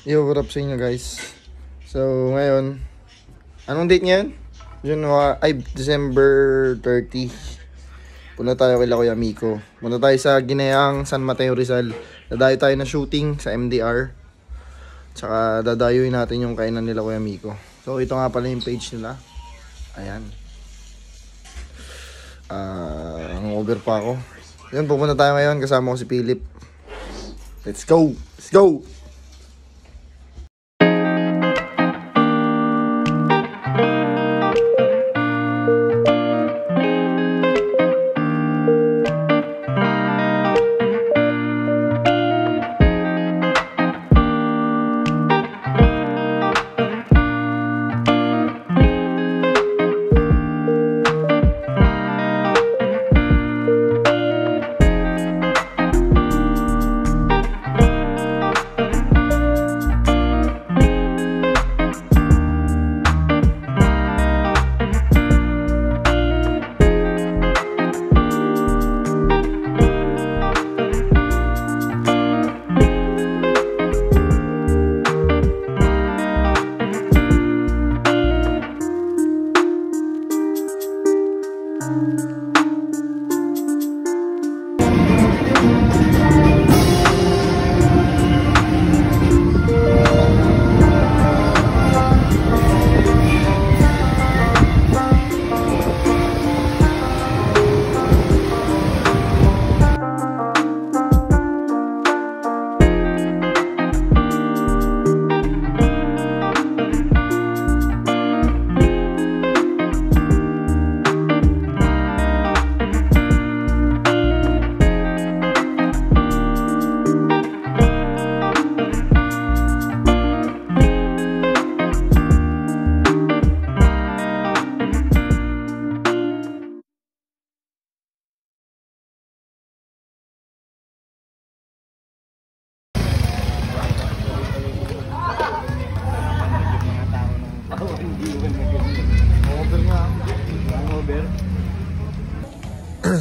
Yo, what up sa inyo guys? So, ngayon, anong date ngayon? December 30. Punta tayo kay Kuya Miko. Punta tayo sa Ginayang San Mateo Rizal. Dadayo tayo na shooting sa MDR. Tsaka dadayuin natin yung kainan nila Kuya Miko. So, ito nga pala yung page nila. Ayan. Hangover pa ako. Yun, pupunta tayo ngayon. Kasama ko si Philip. Let's go! Let's go!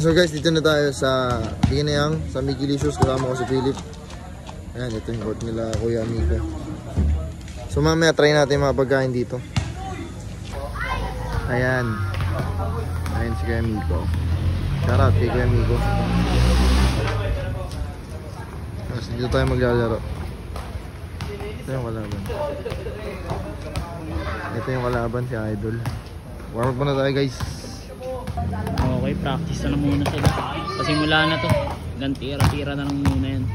So guys, dito na tayo sa Ginayang, sa Migilicious. Kasama ko si Philip. Ayan, ito yung court nila Kuya Miko. So mamaya try natin mga pagkain dito. Ayan. Ayan si Kuya Miko. Shoutout kay Kuya Miko. Tapos dito tayo maglalaro. Ito yung kalaban. Ito yung kalaban, si Idol. Warm up muna tayo guys. Okay, practice na muna sila. Pasimula na to. Hanggang tira-tira na lang muna yan.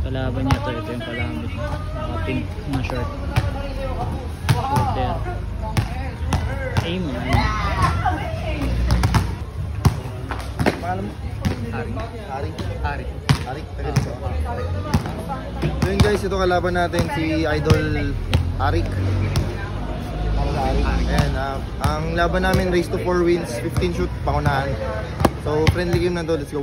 Kalaban niya to. Ito yung kalaban. Naka-pink na shirt. Shooter. Aim na. Pangalan mo? Arik. Taga dito. So yun guys, ito kalaban natin si Idol Arik. Ayan, ang laban namin race to 4 wins, 15 shoot, pakunahan. So friendly game na to, let's go.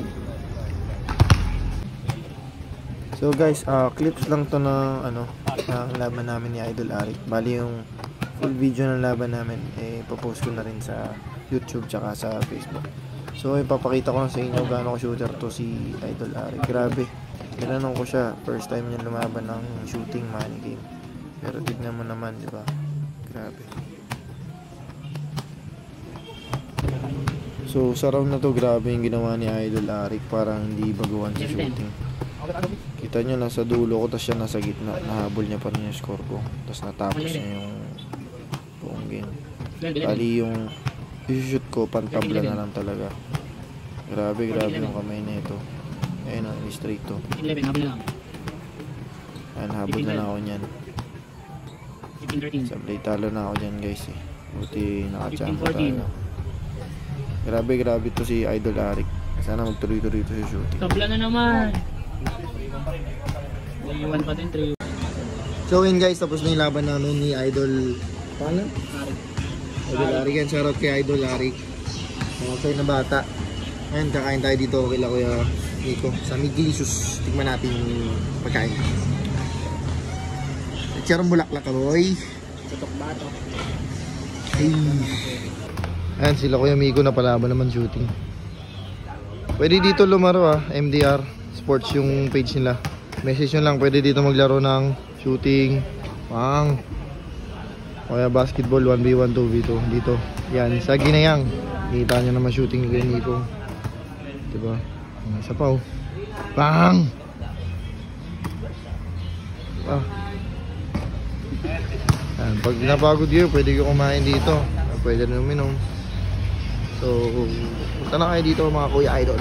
So guys, clips lang to na ng laban namin ni Idol Arik. Bali yung full video ng laban namin ipopost ko na rin sa YouTube tsaka sa Facebook. So ipapakita ko lang sa inyo gaano ko shooter to si Idol Arik. Grabe, tinanong ko siya, first time niya lumaban ng shooting money game. Pero tignan mo naman, di ba? Grabe. So sa round na to, grabe yung ginawa ni Idol Arik. Parang hindi baguhan sa shooting. Kita nyo, nasa dulo ko, tapos siya nasa gitna. Nahabol niya pa rin yung score ko. Tapos natapos niya yung buong game. Bali yung shoot ko, pantabla na lang talaga. Grabe yung kamay na ito. Ayun ang straight to. Ayan, habol na lang ako nyan. Sablay, talo na ako dyan guys eh. Buti nakachamba tayo. Grabe to si Idol Arik. Sana magtuloy-tuloy ito sa shooting. Tabla na naman. Iwan pa din 3. So yun guys, tapos na yung laban namin ni Idol Arik. Idol Arik yan, shoutout kay Idol Arik. Mga na bata. Ayan, kakain tayo dito kila Kuya Miko sa Migilicious. Tignan natin yung pagkain. Charong bulaklak ka boy. Tutok ba ito? Hey. Ayan sila Kuya Miko, napalaban naman shooting. Pwede dito lumaro MDR Sports yung page nila. Message nyo lang, pwede dito maglaro ng shooting, pang, o kaya basketball 1v1, 2v2 dito. Yan, sa Ginayang. Kita nyo naman shooting ni Nico. Diba? Isa pa Pang! Yan, pag napagod kayo, pwede kayo kumain dito. Pwede rin uminom. So, punta na kayo dito mga Kuya Idol.